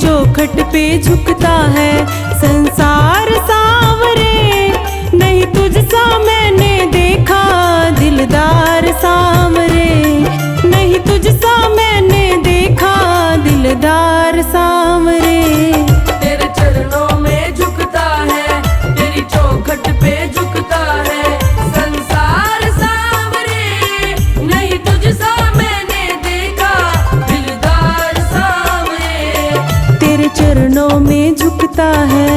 चौखट पे झुकता है संसार सांवरे। नहीं तुझसा मैंने देखा दिलदार सांवरे, नहीं तुझसा मैंने देखा दिलदार सांवरे। तेरे चरणों में झुकता है, तेरी चौखट पे झुकता है संसार सांवरे। नहीं तुझसा मैंने देखा दिलदार सांवरे। तेरे चरणों में झुकता है।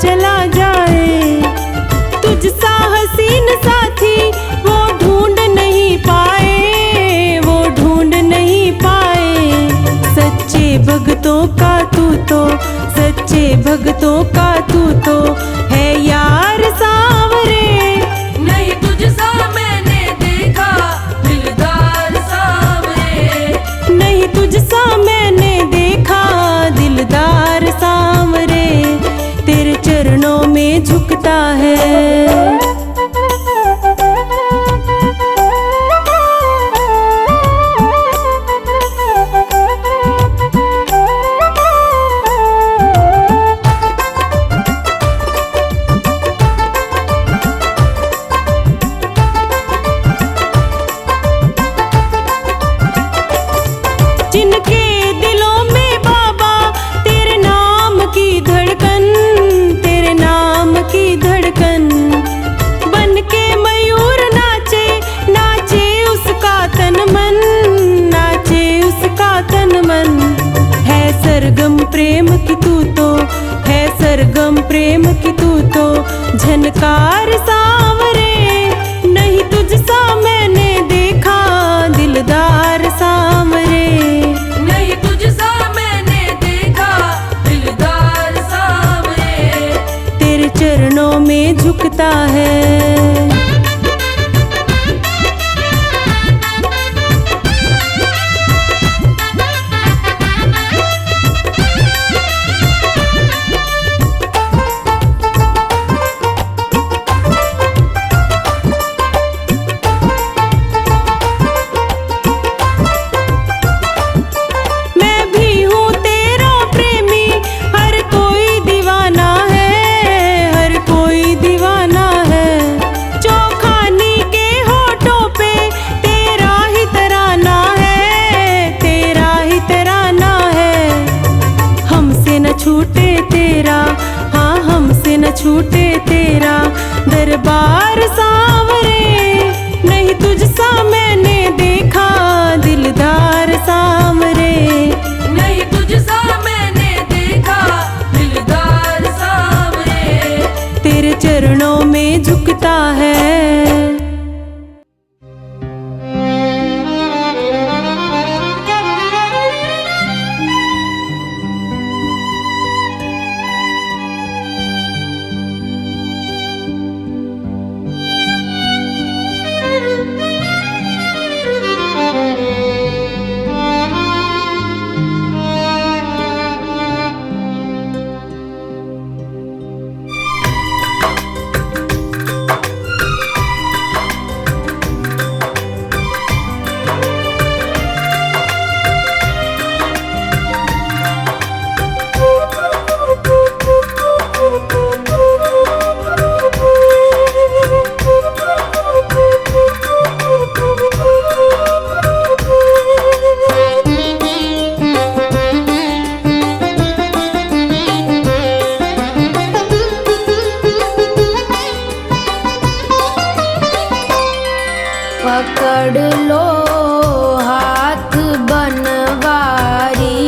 चला जाए तुझसा हसीन साथी वो ढूंढ नहीं पाए, वो ढूंढ नहीं पाए। सच्चे भक्तों का तू तो, सच्चे भक्तों का तू तो है यार सांवरे। नहीं तुझसा मैंने देखा दिलदार सांवरे, नहीं तुझसा मैंने देखा दिलदार सांवरे। तेरे चरणों में झुकता है। जिनके दिलों में बाबा तेरे नाम की धड़कन, तेरे नाम की धड़कन बन के मयूर नाचे, नाचे उसका तन मन, नाचे उसका तन मन। है सरगम प्रेम की तू तो, है सरगम प्रेम की तू तो झनकार सांवरे। नहीं तुझसा मैंने देखा दिलदार सांवरे, नहीं तुझसा मैंने देखा दिलदार सांवरे। तेरे चरणों में झुकता है। छूटे तेरा, हाँ हमसे न छूटे तेरा दरबार सांवरे। नहीं तुझसा मैंने देखा दिलदार सांवरे, नहीं तुझसा मैंने देखा दिलदार सांवरे। तेरे चरणों में झुकता है। पकड़ लो हाथ बनवारी,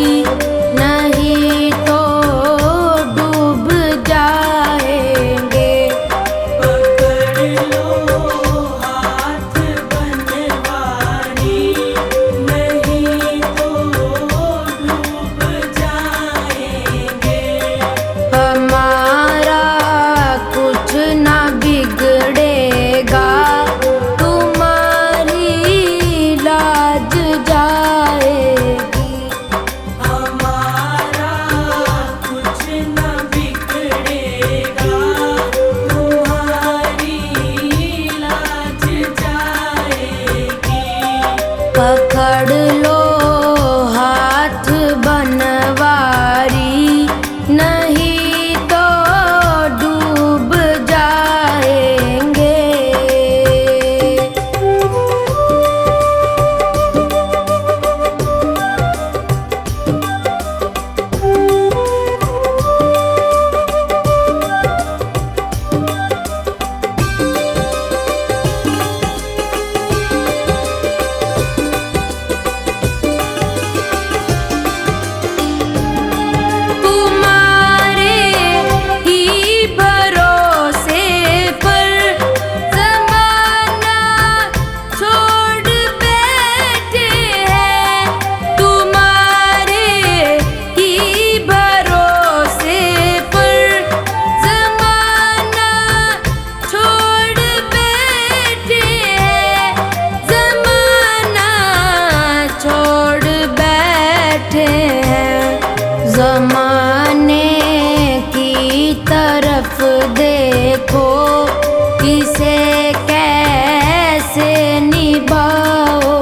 नहीं तो डूब जाएंगे। पकड़ लो हाथ बनवारी, नहीं तो डूब जाएंगे। पकड़ लो हाथ बनवारी, नहीं तो डूब जाएंगे। ज़माने की तरफ देखो, इसे कैसे निभाओगे।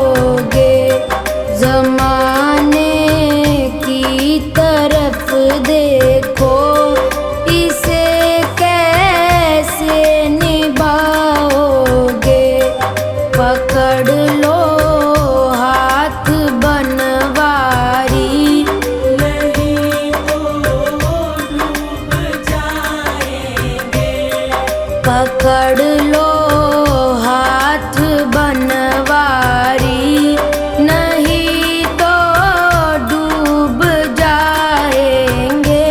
ज़माने की तरफ देखो, इसे कैसे निभाओगे। पकड़ लो हाथ बनवारी, पकड़ लो हाथ बनवारी, नहीं तो डूब जाएंगे।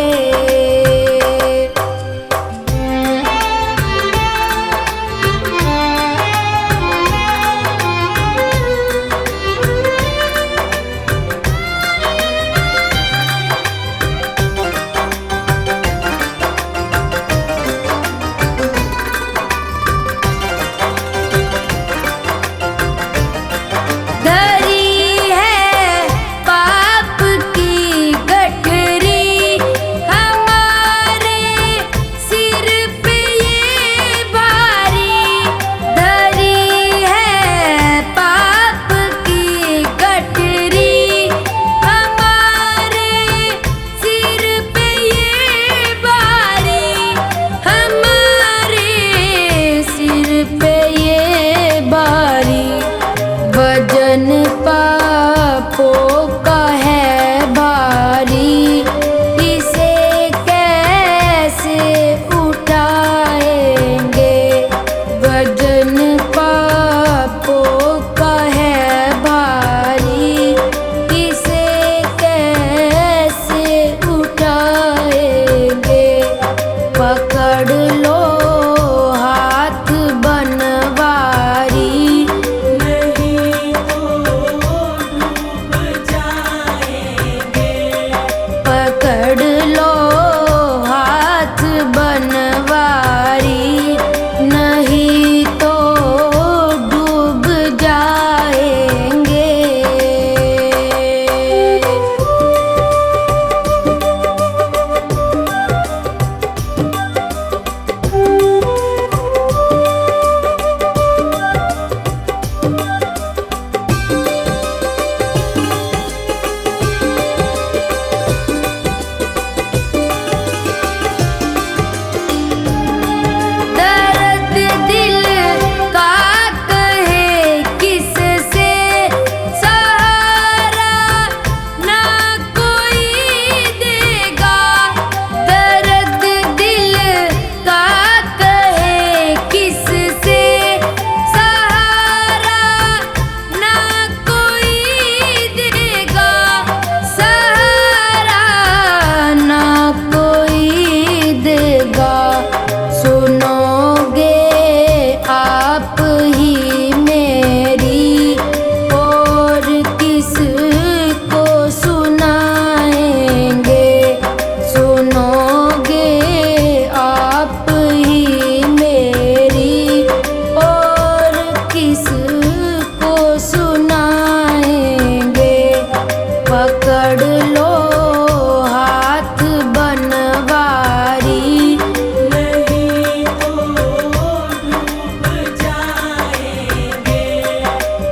वजन पापों का है भारी, इसे कैसे उठाएंगे। वजन पापों का है भारी, इसे कैसे उठाएंगे। पकड़ लो हाथ बनवारी, पकड़ लो हाथ बनवारी, नहीं तो डूब जाएंगे।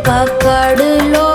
पकड़ लो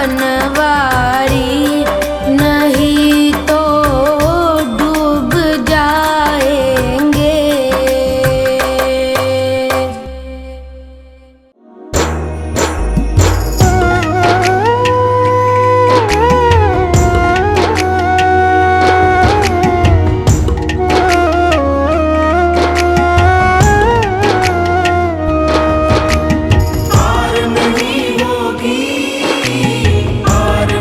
बनवारी, नहीं तो डूब जाएंगे। हार नहीं होगी, हार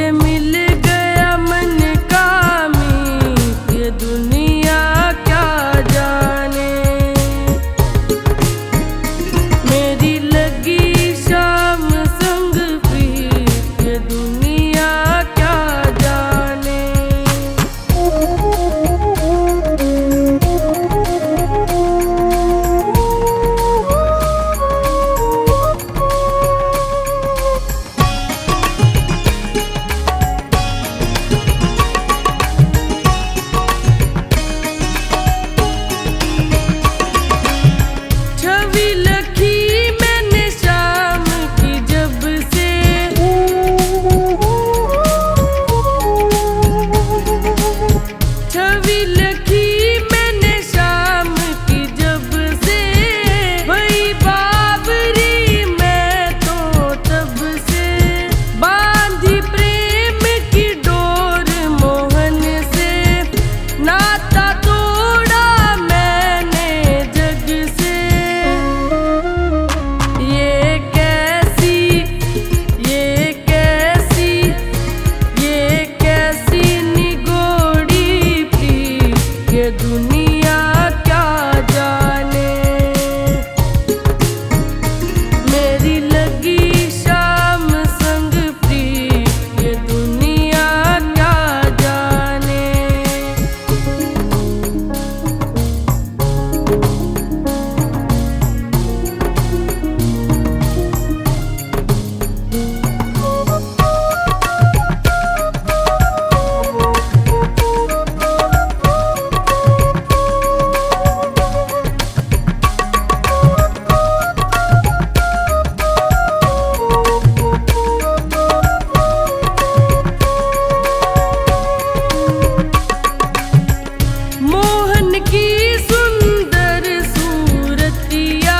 मुझे मिल गया मन का मीत, ये दुनिया क्या जाने। मेरी लगी शाम संग प्रीत, ये दुनिया क्या जाने। छवि लखी मैंने शाम की जब से, छवि लखी मैंने शाम की जब से, वही बाबरी मैं तो तब से। बांधी प्रेम की डोर मोहन से, नाता तोड़ा मैंने जग से। ये कैसी ये कैसी ये कैसी निगोड़ी प्रीत, ये दुनिया क्या जाने। मेरी लगी शाम संग प्रीत, ये दुनिया क्या जाने। मोहन की सुंदर सूरतिया,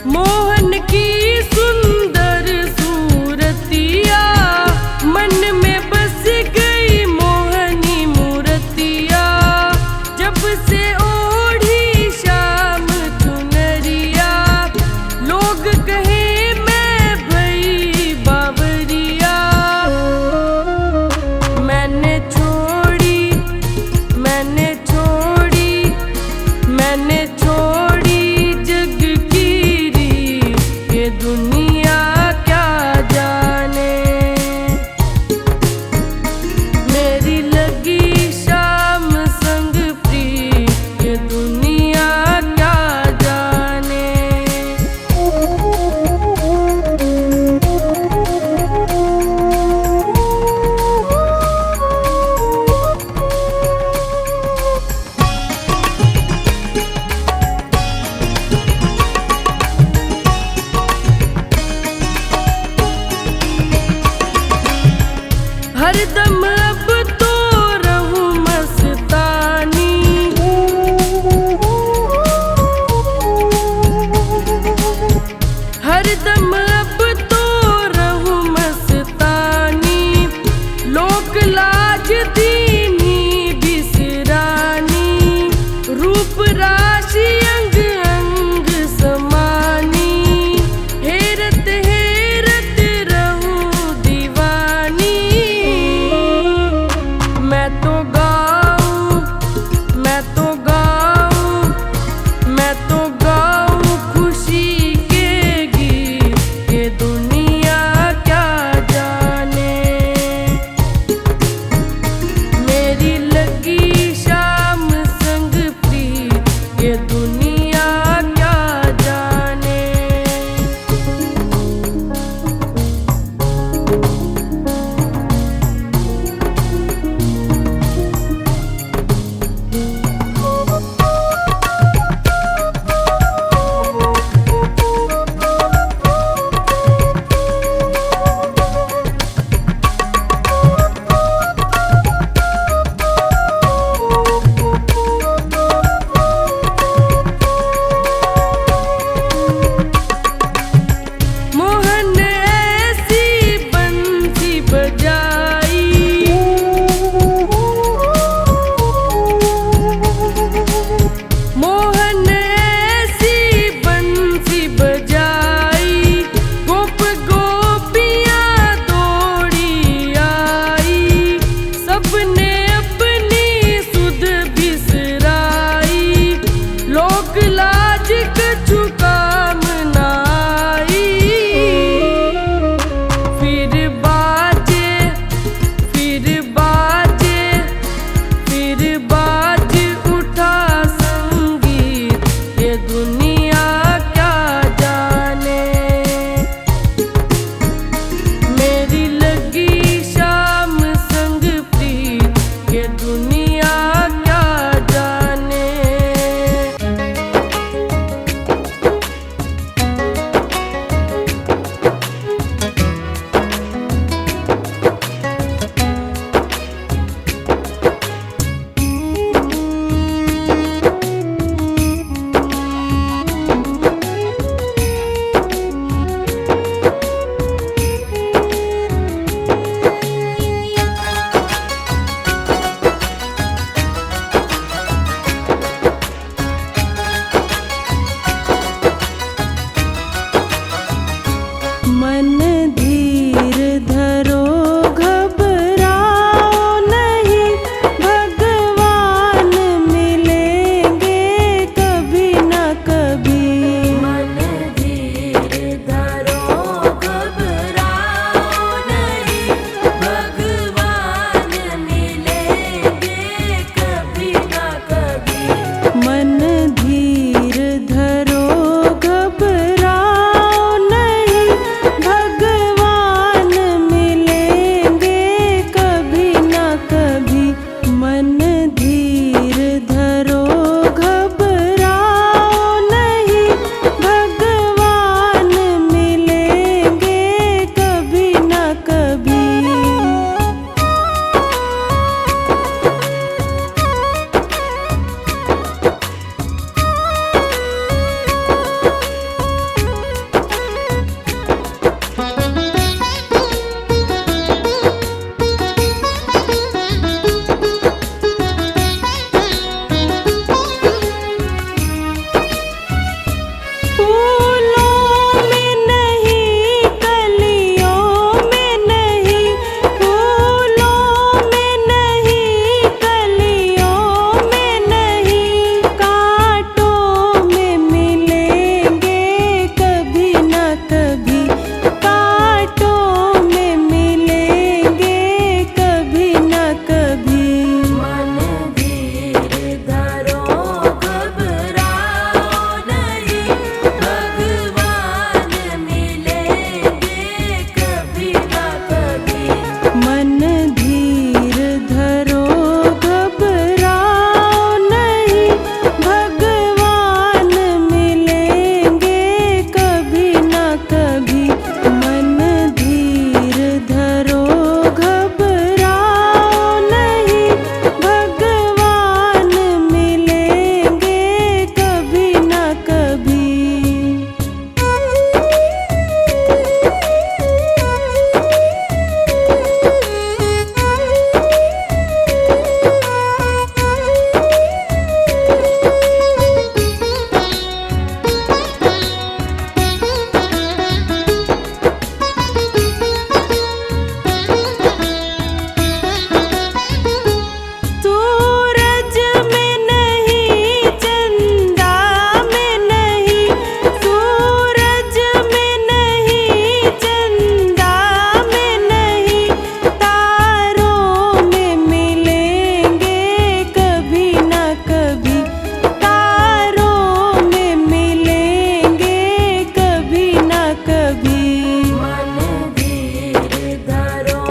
मोहन की सुंदर सूरतिया, मन में बस गई मोहनी मूर्तिया। जब से ओढ़ी शाम चुनरिया, लोग कहे मैं भई बावरिया। मैंने छोड़ी मैंने छोड़ी मैंने छोड़ी जग की रीत, ये दुनिया क्या जाने। मेरी लगी शाम संग प्रीत, ये दुनिया क्या जाने। हरदम अब तो रहूं मस्तानी, हरदम अब तो रहूं मस्तानी। लोक लाज दीनी बिसरानी, रूप राशि अंग अंग समानी। हेरत हेरत रहूं दीवानी, मैं तो गाऊं मैं तो गाऊं मैं तो गाऊं खुशी के गीत, कभी। मन धीर धरो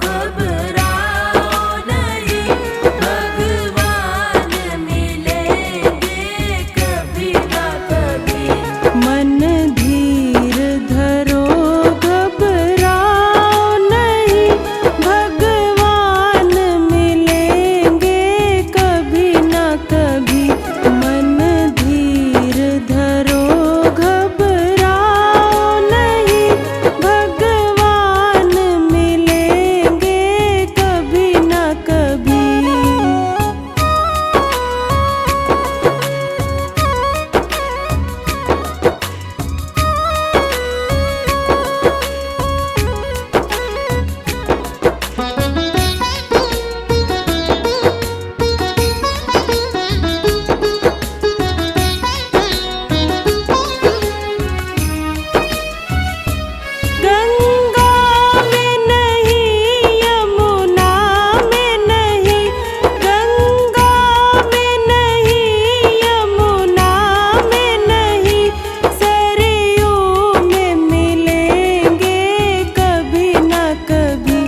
घबराओ नहीं, भगवान मिलेंगे कभी ना कभी। मन धीर धरो घबराओ नहीं, भगवान मिलेंगे कभी ना कभी। मन धीर धरो घबराओ नहीं, भगवान मिलेंगे कभी ना कभी। गंगा में नहीं, यमुना में नहीं, गंगा में नहीं, यमुना में नहीं, सरयू में मिलेंगे कभी ना कभी।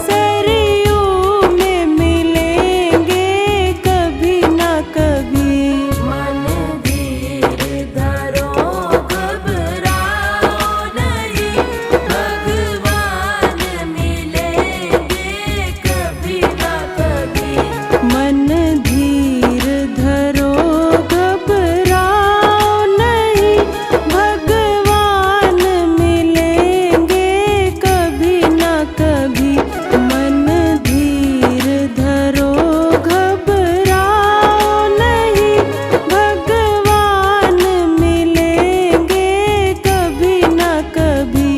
सरयू में मिलेंगे कभी ना कभी। मन धीर धरो घबराओ नहीं, भगवान मिलेंगे कभी ना कभी। मन धीर धरो घबराओ नहीं, भगवान मिलेंगे कभी ना कभी। मन धीर धरो घबराओ नहीं, भगवान मिलेंगे कभी ना कभी।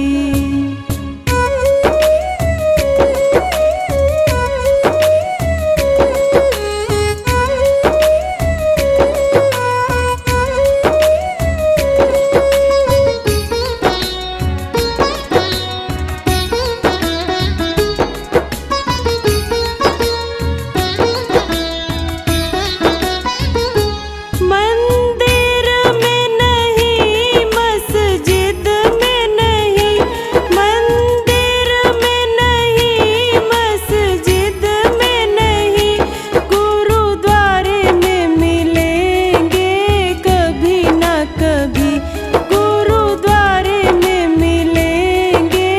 मंदिर में नहीं, मस्जिद में नहीं, मंदिर में नहीं, मस्जिद में नहीं, गुरुद्वारे में मिलेंगे कभी ना कभी। गुरुद्वारे में मिलेंगे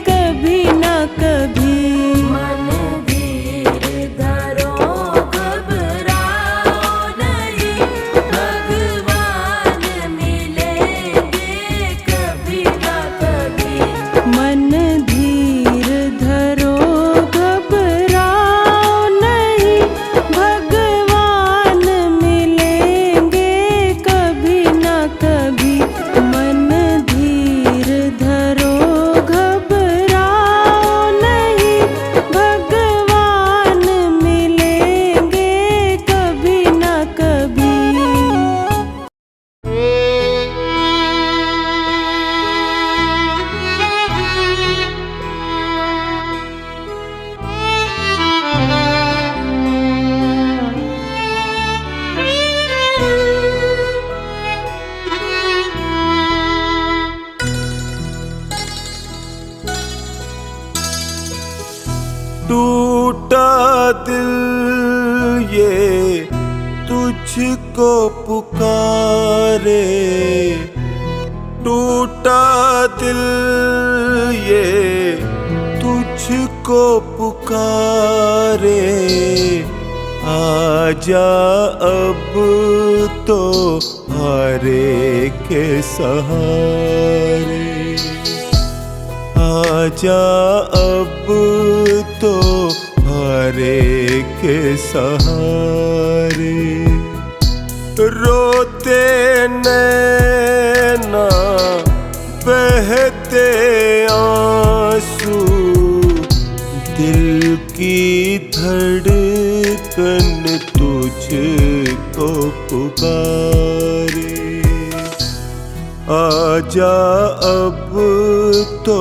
कभी ना कभी। मन धीर धरो घबराओ नहीं, भगवान मिलेंगे कभी ना कभी। मन धीर धरो घबराओ नहीं, भगवान मिलेंगे कभी ना कभी। मन धीर धरो घबराओ नहीं, भगवान मिलेंगे कभी ना कभी। टूटा दिल ये तुझको पुकारे, टूटा दिल ये तुझको पुकारे। आजा अब तो हारे के सहारे, आजा अब तो हारे के सहारे। रोते नैना बहते आंसू, दिल की धड़कन तुझको पुकारे। आजा अब तो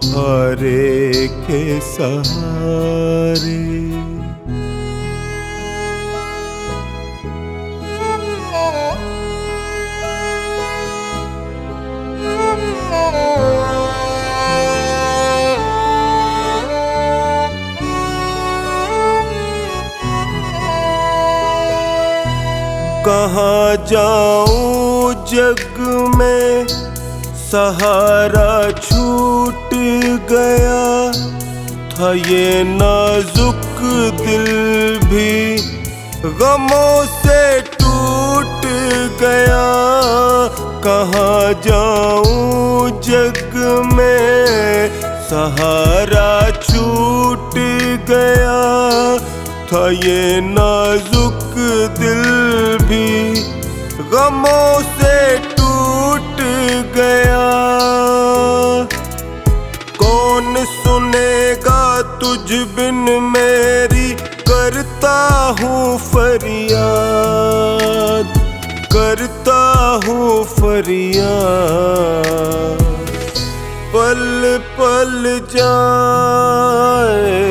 हारे के सहारे। कहाँ जाऊं जग में सहारा छूट गया था, ये नाजुक दिल भी गमों से टूट गया। कहाँ जाऊं जग में सहारा छूट गया था, ये नाजुक दिल भी गमों से टूट गया। कौन सुनेगा तुझ बिन मेरी करता हूँ फरियाद, करता हूँ फरियाद। पल पल जाए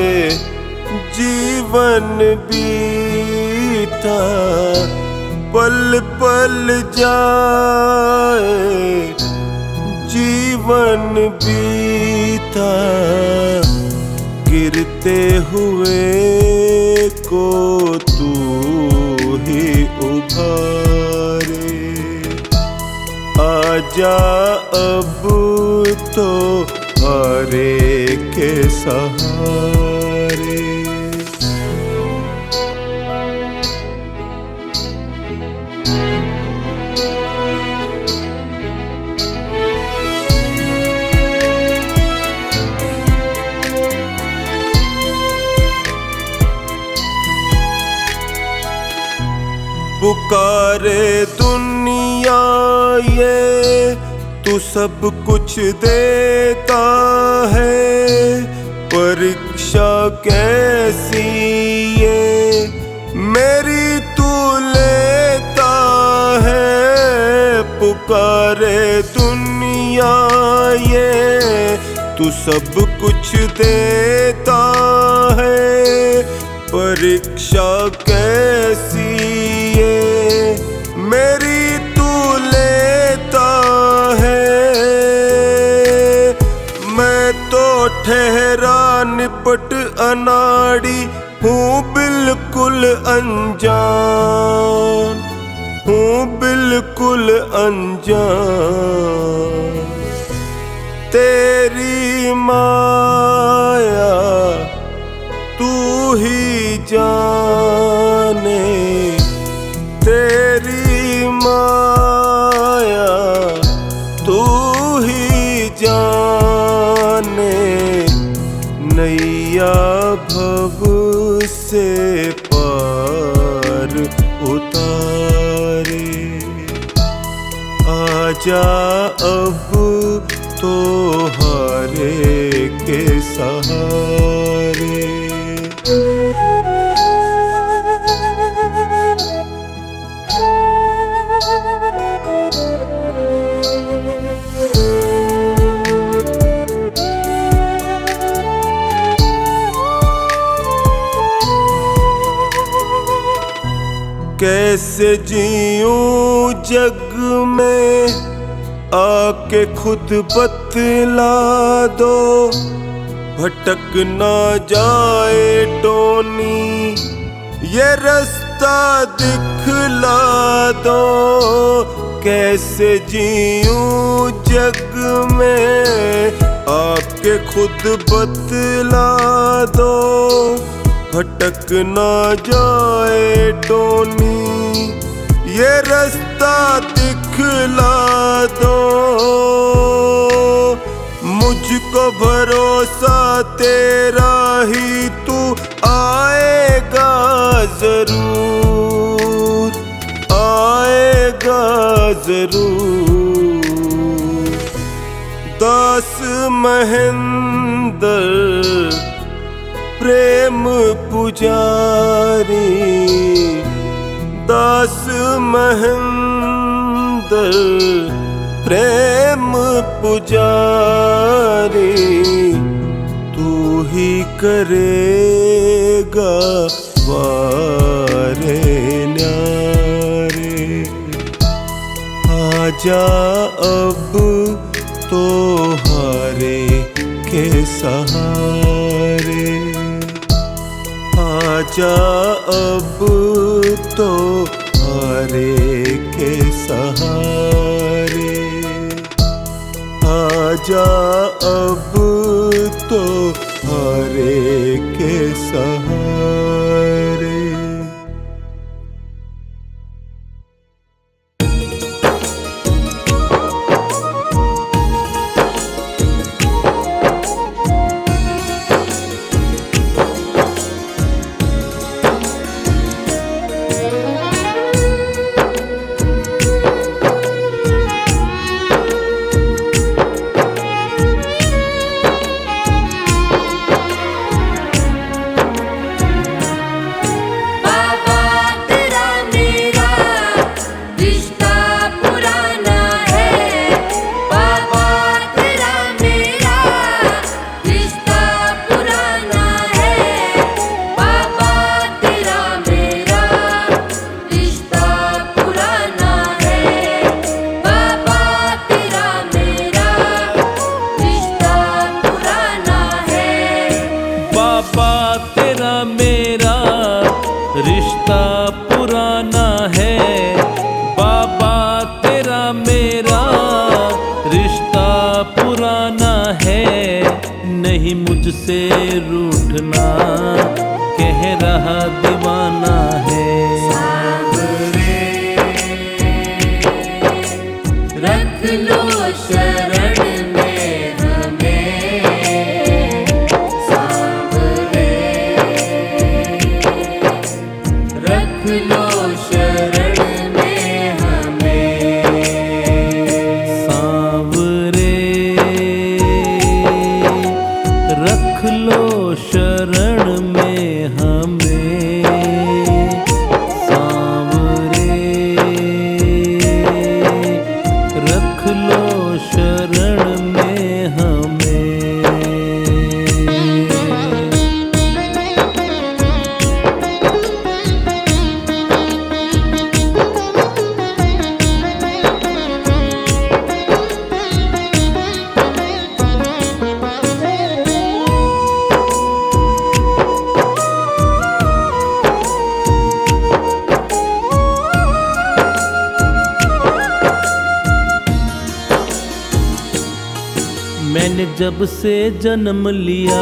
जीवन बीता, पल पल जाए जीवन बीता। गिरते हुए को तू ही उभारे, आजा अब तो हारे के सहारे। पुकारे दुनिया ये तू सब कुछ देता है, परीक्षा कैसी ये मेरी तू लेता है। पुकारे दुनिया ये तू सब कुछ देता है, परीक्षा कैसी ये मेरी तू लेता है। मैं तो ठहरा निपट अनाड़ी हूँ बिल्कुल अनजान, हूँ बिल्कुल अनजान। तेरी माया तू ही जाने, तेरी माया तू ही जाने। नैया भव से पार उतारे, आजा अब तो हारे के सहारे। कैसे जीऊं जग में आके खुद बतला दो, भटक ना जाए टोनी ये रास्ता दिखला दो। कैसे जीऊं जग में आके खुद बतला दो, भटक ना जाए टोनी ये रास्ता दिखला दो। मुझको भरोसा तेरा ही तू आएगा जरूर, आएगा जरूर। दास महेंद्र प्रेम पुजारी, दास महेंद्र प्रेम पुजारी। तू ही करेगा वारे न्यारे, आजा अब तो हारे के सहारे। आजा अब तो हारे जा अब तो हारे के सहारे। रिश्ता पुराना है बाबा तेरा मेरा, रिश्ता पुराना है। नहीं मुझसे रूठना कह रहा दीवाना है। रख लो शरण में हमें सांवरे, रख लो शरण में हमें सांवरे, रख लो शरण में हमें सांवरे, रख लो शरण में हमें। मैंने जब से जन्म लिया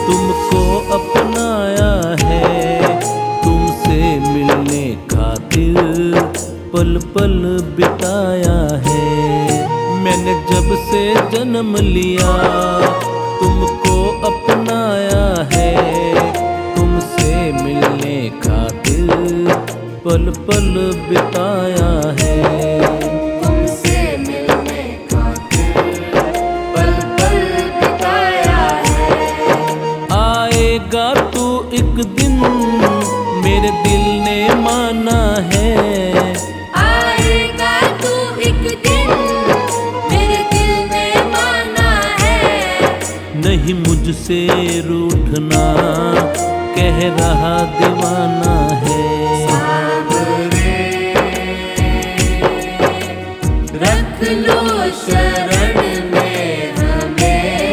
तुमको अपनाया है, तुमसे मिलने खातिर पल पल बिताया है। मैंने जब से जन्म लिया तुमको अपनाया है, तुमसे मिलने खातिर पल पल बिताया है। तुमसे मिलने खातिर पल पल बिताया है। आएगा तू एक दिन मेरे दिल ने माना है, आएगा तू एक दिन मेरे दिल ने माना है। नहीं मुझसे रूठना कह रहा दीवाना है। रख लो शरण में हमें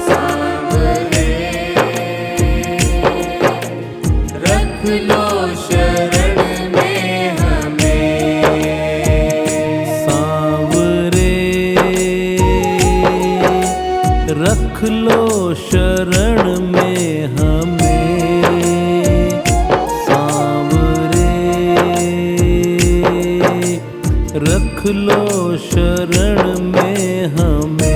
सांवरे, रख लो शरण में हमें सांवरे, रख लो शरण में हमें सांवरे, रख लो शरण में हमें।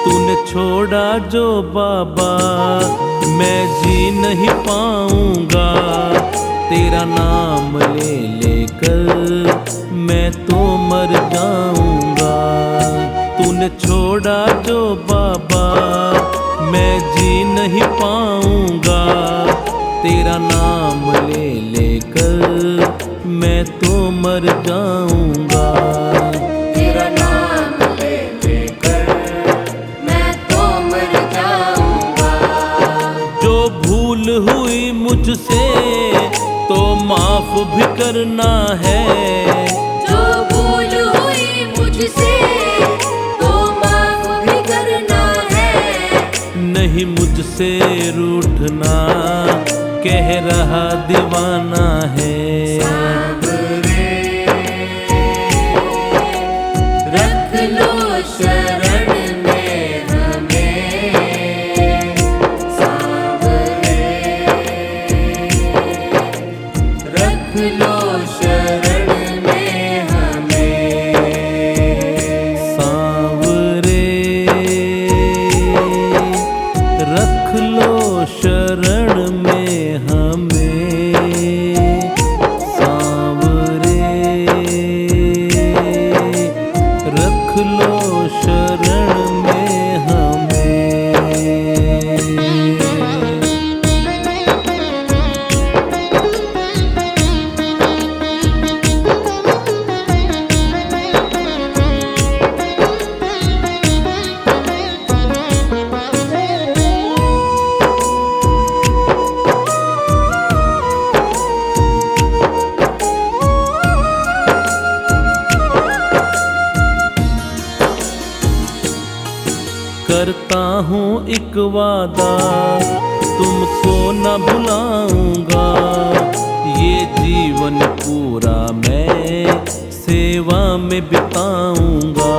तूने छोड़ा जो बाबा मैं जी नहीं पाऊंगा, तेरा नाम ले लेकर मैं तो मर जाऊंगा। तूने छोड़ा जो बाबा मैं जी नहीं पाऊंगा, तेरा नाम ले लेकर मैं तो मर जाऊंगा। तेरा नाम ले लेकर मुझसे तो माफ भी करना है। जो भूल हुई मुझसे तो माफ भी करना है। नहीं मुझसे रूठना, कह रहा दीवाना है। सांवरे रख लो शरण में हमें। सांवरे रख लो शरण में हमें। सांवरे रख लो शरण में हमें। सांवरे रख लो शरण में हमें। करता हूँ एक वादा, तुमको न भुलाऊंगा। ये जीवन पूरा मैं सेवा में बिताऊंगा।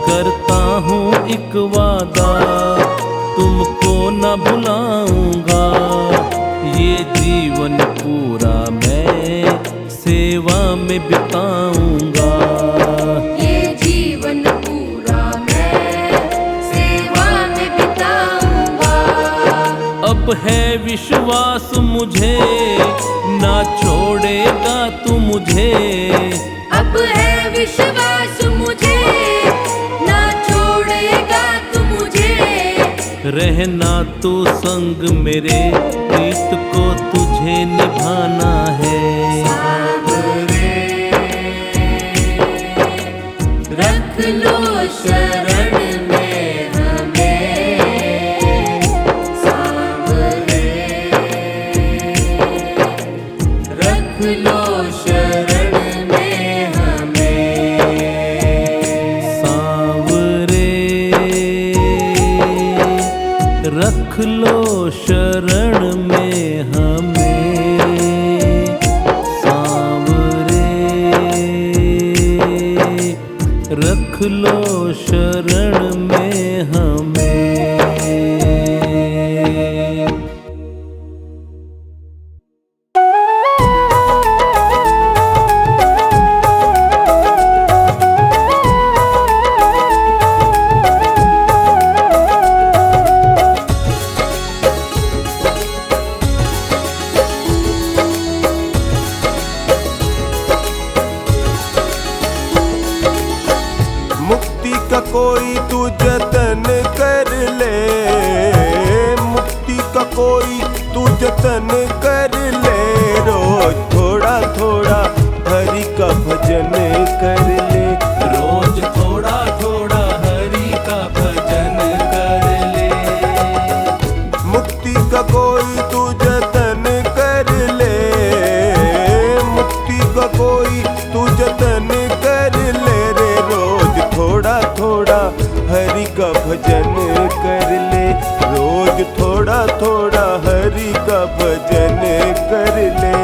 करता हूँ एक वादा, तुमको न भुलाऊंगा। ये जीवन पूरा मैं सेवा में बिताऊंगा। ये जीवन पूरा मैं सेवा में बिताऊंगा। अब है विश्वास मुझे, ना छोड़ेगा तू मुझे। अब है विश्वास मुझे, ना छोड़ेगा तू मुझे। रहना तू संग मेरे, प्रीत को तुझे निभाना है। सांवरे रख लो शरण में हमें। सांवरे रख लो शरण में हमें। सांवरे रख लो शरण में हमें। सांवरे रख लो शरण में हमें। मुक्ति का कोई तू जतन कर ले। मुक्ति का कोई तू जतन कर ले। रोज थोड़ा थोड़ा हरि का भजन कर ले। रोज थोड़ा थोड़ा हरि का भजन कर ले। मुक्ति का कोई तू जतन कर ले। मुक्ति का कोई तू जतन कर ले रे। रोज थोड़ा थोड़ा हरि का भजन कर ले। रोज थोड़ा थोड़ा हरि का भजन कर ले।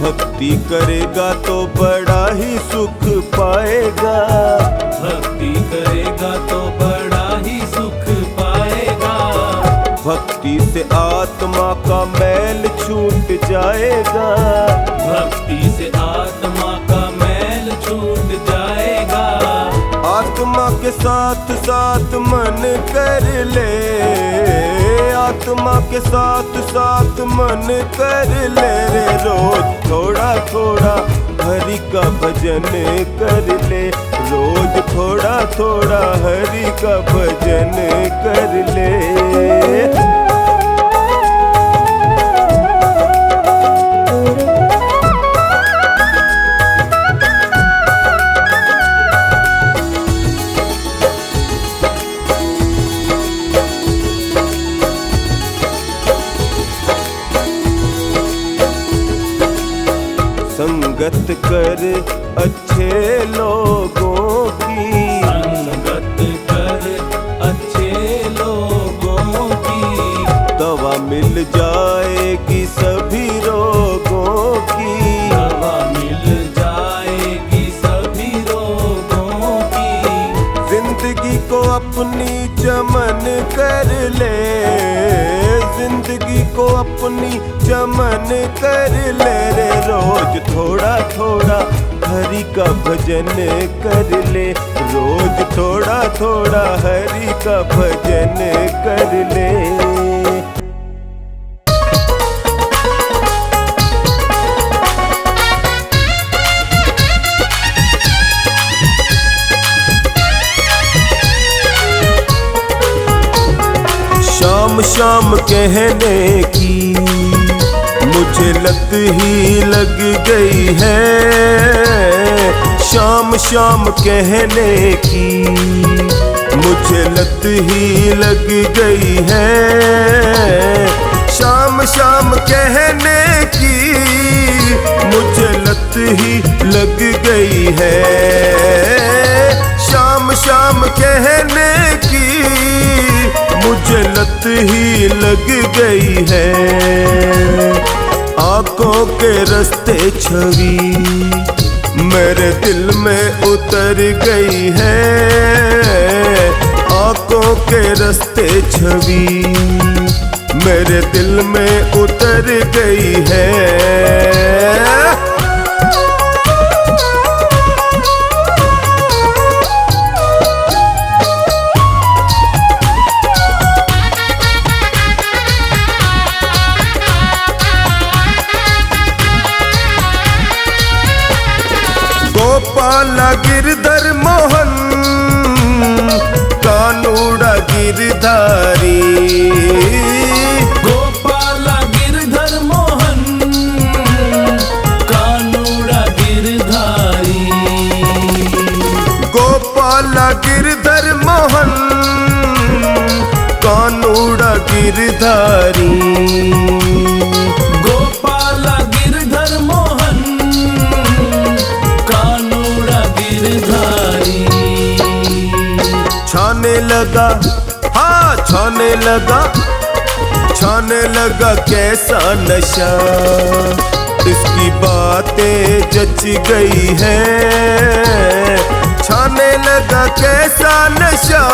भक्ति करेगा तो बड़ा ही सुख पाएगा। भक्ति करेगा तो बड़ा ही सुख पाएगा। भक्ति से आत्मा का मैल छूट जाएगा। भक्ति से आत्मा का मैल छूट जाएगा। आत्मा के साथ साथ मन कर ले। आत्मा के साथ साथ मन कर ले रे। रोज थोड़ा थोड़ा हरि का भजन कर ले, रोज थोड़ा थोड़ा हरि का भजन कर ले। संगत कर अच्छे लोगों की, संगत कर अच्छे लोगों की, दवा मिल जाएगी सभी रोगों की, दवा मिल जाएगी सभी रोगों की। जिंदगी को अपनी चमन कर ले, जिंदगी को अपनी चमन कर ले रे, रोज थोड़ा थोड़ा हरि का भजन कर ले, रोज थोड़ा थोड़ा हरि का भजन कर ले। शाम शाम कहने की मुझे लत ही लग गई है, शाम शाम कहने की मुझे लत ही लग गई है, शाम शाम कहने की मुझे लत ही लग गई है, शाम शाम कहने की मुझे लत ही लग गई है। आंखों के रास्ते छवि मेरे दिल में उतर गई है, आंखों के रास्ते छवि मेरे दिल में उतर गई है। गोपाला गिरधर मोहन कानूड़ा गिरधारी, गोपाला गिरधर मोहन कानूड़ा गिरधारी, गोपाला गिरधर मोहन कानूड़ा गिरधारी, गोपाला गिरधर मोहन कानूड़ा गिरधारी। छाने लगा, हाँ छाने लगा, छाने लगा कैसा नशा, इसकी बातें जच गई है, छाने लगा कैसा नशा,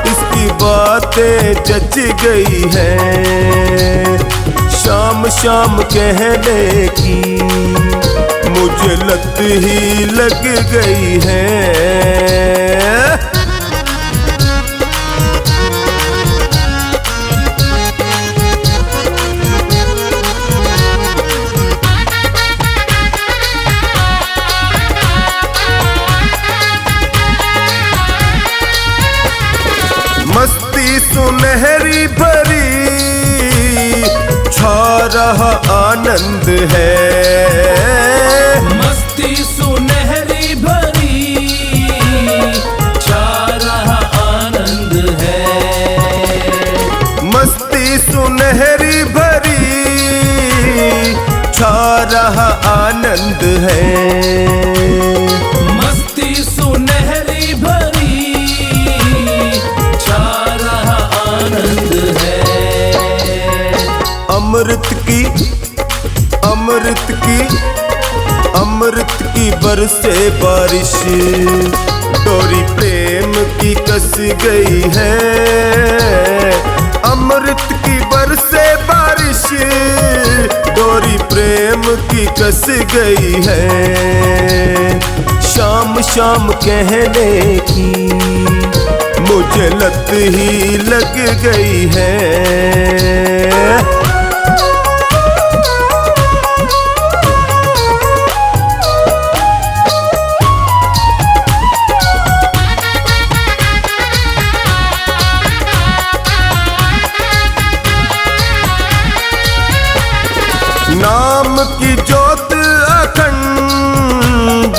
इसकी बातें जच गई है। शाम शाम कहने की मुझे लत ही लग गई है। मस्ती सुनहरी भरी छा रहा आनंद है, मस्ती सुनहरी भरी छा रहा आनंद है, मस्ती सुनहरी भरी छा रहा आनंद है, मस्ती सुनहरी भरी छा रहा आनंद है। अमृत की, अमृत की, अमृत की बरसे बारिश, डोरी प्रेम की कस गई है, अमृत की बरसे बारिश, डोरी प्रेम की कस गई है। शाम शाम कहने की मुझे लत ही लग गई है।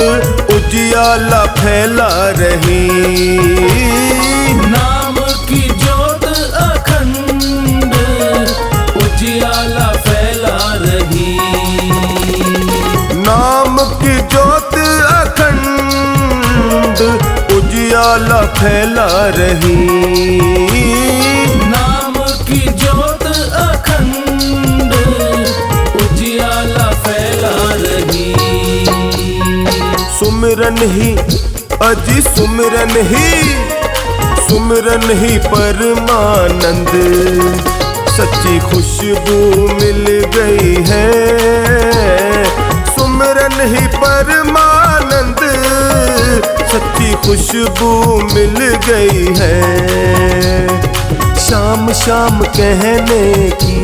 उजियाला फैला रही। नाम की ज्योत अखंड उजियाला फैला रही। नाम की ज्योत अखंड उजियाला फैला रही। नाम की ज्योत अखंड उजियाला फैला रही। सुमिरन ही अजी सुमिरन ही परमानंद। सच्ची खुशबू मिल गई है। सुमिरन ही परमानंद सच्ची खुशबू मिल गई है। शाम शाम कहने की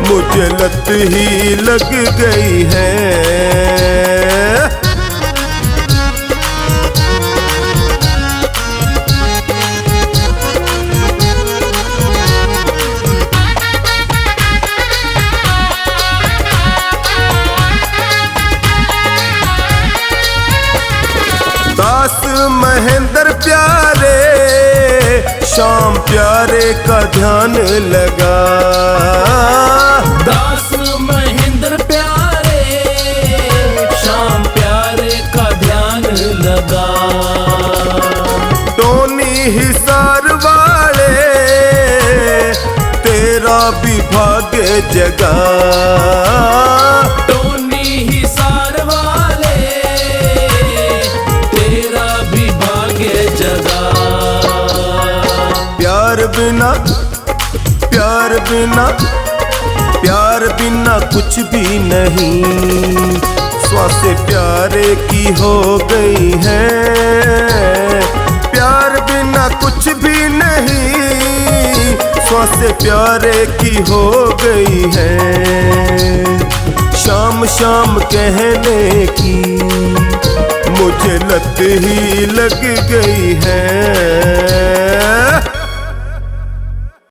मुझे लत ही लग गई है। दास महेंद्र प्यारे श्याम प्यारे का ध्यान लगा। दास महेंद्र प्यारे श्याम प्यारे का ध्यान लगा। टोनी हिसार वाले तेरा भी भाग्य जगा। टोनी हिसार वाले तेरा भी भाग्य जगा। प्यार बिना कुछ भी नहीं। श्वास प्यारे की हो गई है। प्यार बिना कुछ भी नहीं। श्वास प्यारे की हो गई है। शाम शाम कहने की मुझे लत ही लग गई है।